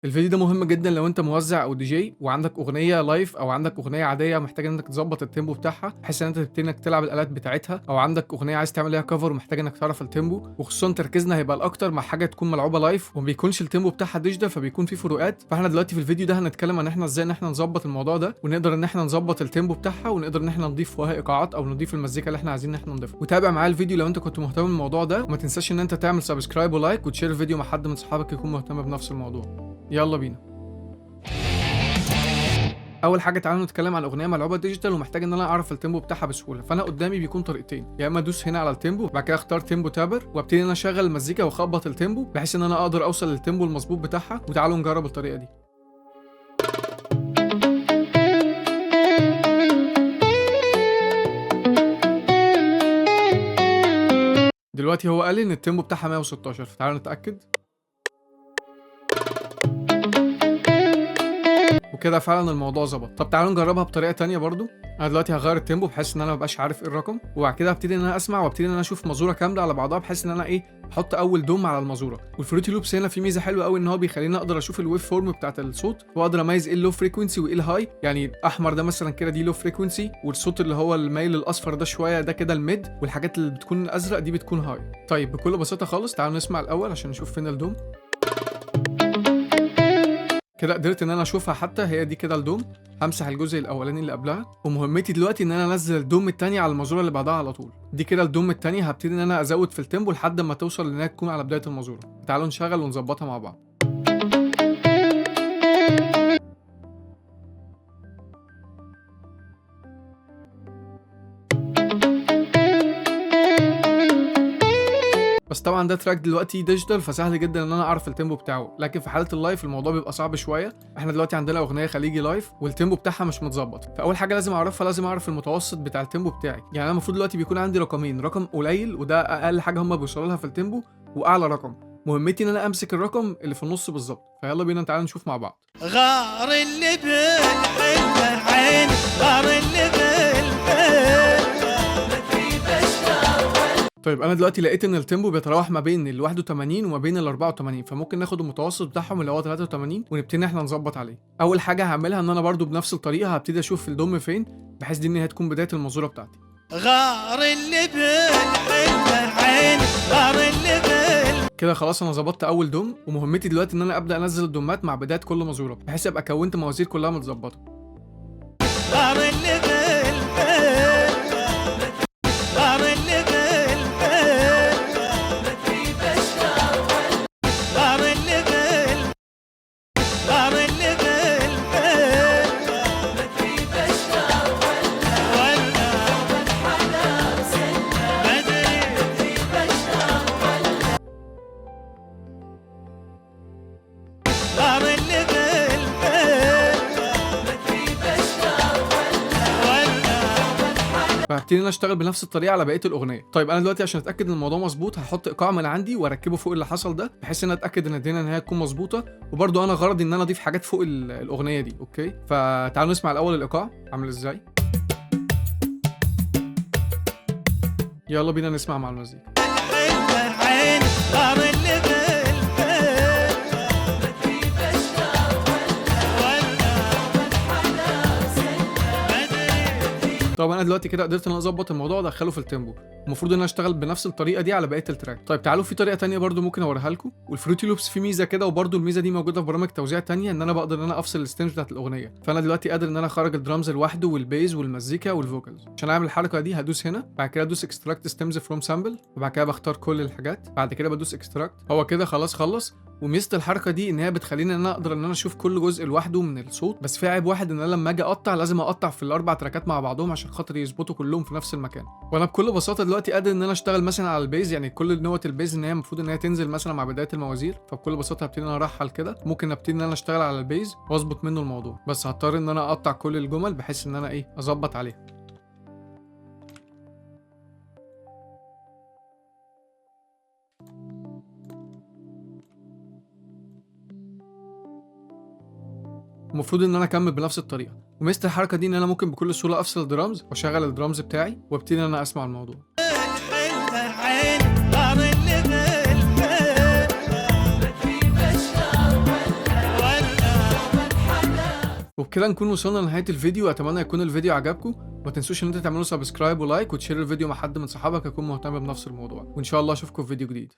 الفيديو ده مهم جدا لو انت موزع او دي جي وعندك اغنيه لايف او عندك اغنيه عاديه محتاج انك تظبط التيمبو بتاعها بحيث ان انت تبتدي انك تلعب الالات بتاعتها، او عندك اغنيه عايز تعمل ليها كفر ومحتاج انك تعرف التيمبو. وخصوصا تركيزنا هيبقى الاكتر مع حاجه تكون ملعوبه لايف وما بيكونش التيمبو بتاعها ديجيتال فبيكون في فروقات. فاحنا دلوقتي في الفيديو ده هنتكلم عن احنا ازاي ان احنا نظبط الموضوع ده ونقدر ان احنا نظبط التيمبو بتاعها ونقدر ان احنا نضيف فيها ايقاعات او نضيف المزيكا اللي احنا عايزين ان احنا نضيفها. وتابع معايا الفيديو لو انت كنت مهتم بالموضوع ده، وما تنساش ان انت تعمل سبسكرايب ولايك وتشير الفيديو مع حد من صحابك يكون مهتم بنفس الموضوع. يلا بينا. اول حاجه تعالوا نتكلم عن اغنيه ملعوبه ديجيتال ومحتاج ان انا اعرف التيمبو بتاعها بسهوله. فانا قدامي بيكون طريقتين، يا اما ادوس هنا على التيمبو بعد كده اختار تيمبو تابر وابتدي ان انا اشغل المزيكا واخبط التيمبو بحيث ان انا اقدر اوصل للتيمبو المظبوط بتاعها. وتعالوا نجرب الطريقه دي. دلوقتي هو قال لي ان التيمبو بتاعها 116 فتعالوا نتاكد. وكده فعلا الموضوع ظبط. طب تعالوا نجربها بطريقه تانية برضو. انا دلوقتي هغير التيمبو بحيث ان انا مبقاش عارف ايه الرقم، وبعد كده هبتدي ان انا اسمع وابتدي ان انا اشوف مزوره كامله على بعضها بحيث ان انا احط اول دوم على المزوره. والفروتي لوبس هنا في ميزه حلوه قوي ان هو بيخليني اقدر اشوف الويف فورم بتاعت الصوت واقدر اميز ايه اللو فريكوينسي وايه الهاي. يعني الاحمر ده مثلا كده دي لو فريكوينسي، والصوت اللي هو المايل الاصفر ده شويه ده كده الميد، والحاجات اللي بتكون الازرق دي بتكون هاي. طيب بكل بساطه خالص تعالوا نسمع الاول عشان نشوف فين الدوم. كده قدرت ان انا اشوفها، حتى هي دي كده الدوم. همسح الجزء الاولاني اللي قبلها، ومهمتي دلوقتي ان انا انزل الدوم التاني على المزوره اللي بعدها على طول. دي كده الدوم التاني، هبتدي ان انا ازود في التيمبو لحد ما توصل انها تكون على بدايه المزوره. تعالوا نشغل ونظبطها مع بعض. بس طبعا ده تراك دلوقتي ديجيتال فسهل جدا ان انا اعرف التيمبو بتاعه، لكن في حاله اللايف الموضوع بيبقى صعب شويه. احنا دلوقتي عندنا اغنيه خليجي لايف والتيمبو بتاعها مش متظبط، فاول حاجه لازم اعرفها لازم اعرف المتوسط بتاع التيمبو بتاعي. يعني انا المفروض دلوقتي بيكون عندي رقمين، رقم قليل وده اقل حاجه هم بيوصلوا لها في التيمبو، واعلى رقم. مهمتي ان انا امسك الرقم اللي في النص بالظبط. فيلا بينا تعالى نشوف مع بعض. غار اللي بالحلة عين غار اللي بالحلة. طيب انا دلوقتي لقيت ان التيمبو بيتراوح ما بين ال 81 وما بين ال 84، فممكن ناخد المتوسط بتاعهم اللي هو 83 ونبتدي احنا نظبط عليه. اول حاجه هعملها ان انا برضو بنفس الطريقه هبتدي اشوف الدوم فين بحيث دي ان هي تكون بدايه المزوره بتاعتي. غار اللي بالحلة عين غار اللي بالحلة. كده خلاص انا ظبطت اول دوم، ومهمتي دلوقتي ان انا ابدا انزل الدومات مع بدايه كل مزوره بحيث ابقى كونت موازير كلها متظبطه. غار اللي بالحلة غار اللي بالحلة. غار اللي بالحلة غار اللي بالحلة. غار اللي فهبتدي ان انا اشتغل بنفس الطريقه على بقيه الاغنيه. طيب انا دلوقتي عشان اتاكد ان الموضوع مظبوط هحط ايقاع من عندي واركبه فوق اللي حصل ده بحيث ان انا اتاكد ان الدنيا ان هي تكون مظبوطه، وبرده انا غرضي ان انا اضيف حاجات فوق الاغنيه دي. اوكي فتعالوا نسمع الاول الايقاع عامل ازاي. يلا بينا نسمع مع المزيكا. عين غار اللي بالحلة. طب انا دلوقتي كده قدرت ان انا اظبط الموضوع وادخله في التيمبو. المفروض ان انا اشتغل بنفس الطريقه دي على بقيه التراك. طيب تعالوا في طريقه تانية برده ممكن اوريها لكم. والفروتي لوبس في ميزه كده، وبرده الميزه دي موجوده في برامج توزيع تانية، ان انا بقدر ان انا افصل الستيمز بتاعت الاغنيه. فانا دلوقتي قادر ان انا اخرج الدرامز لوحده والبيز والمزيكا والفوكالز. عشان اعمل الحركه دي هدوس هنا، بعد كده ادوس اكستراكت ستيمز فروم سامبل، وبعد كده بختار كل الحاجات، بعد كده بدوس اكستراكت. هو كده خلاص خلص. وميزه الحركه دي ان هي بتخليني ان انا اقدر ان انا اشوف كل جزء لوحده من الصوت. بس في عيب واحد، ان انا لما اجي اقطع لازم اقطع في الاربع تراكات مع بعضهم عشان خاطر يظبطوا كلهم في نفس المكان. وانا بكل بساطه دلوقتي قادر ان انا اشتغل مثلا على البيز، يعني كل نوت البيز ان هي المفروض ان هي تنزل مثلا مع بدايه الموازير، فبكل بساطه هبتدي ان انا ارحل كده. ممكن ابتدي ان انا اشتغل على البيز واظبط منه الموضوع، بس هضطر ان انا اقطع كل الجمل بحيث ان انا اظبط عليها. المفروض ان انا اكمل بنفس الطريقه. وميزه الحركه دي ان انا ممكن بكل سهوله افصل الدرامز واشغل الدرامز بتاعي وابتدي ان انا اسمع الموضوع. عين غار اللي بالحلة. وبكده نكون وصلنا لنهايه الفيديو. اتمنى يكون الفيديو عجبكم، ما تنسوش ان انتوا تعملوا سبسكرايب ولايك وتشير الفيديو مع حد من صحابك يكون مهتم بنفس الموضوع، وان شاء الله اشوفكم في فيديو جديد.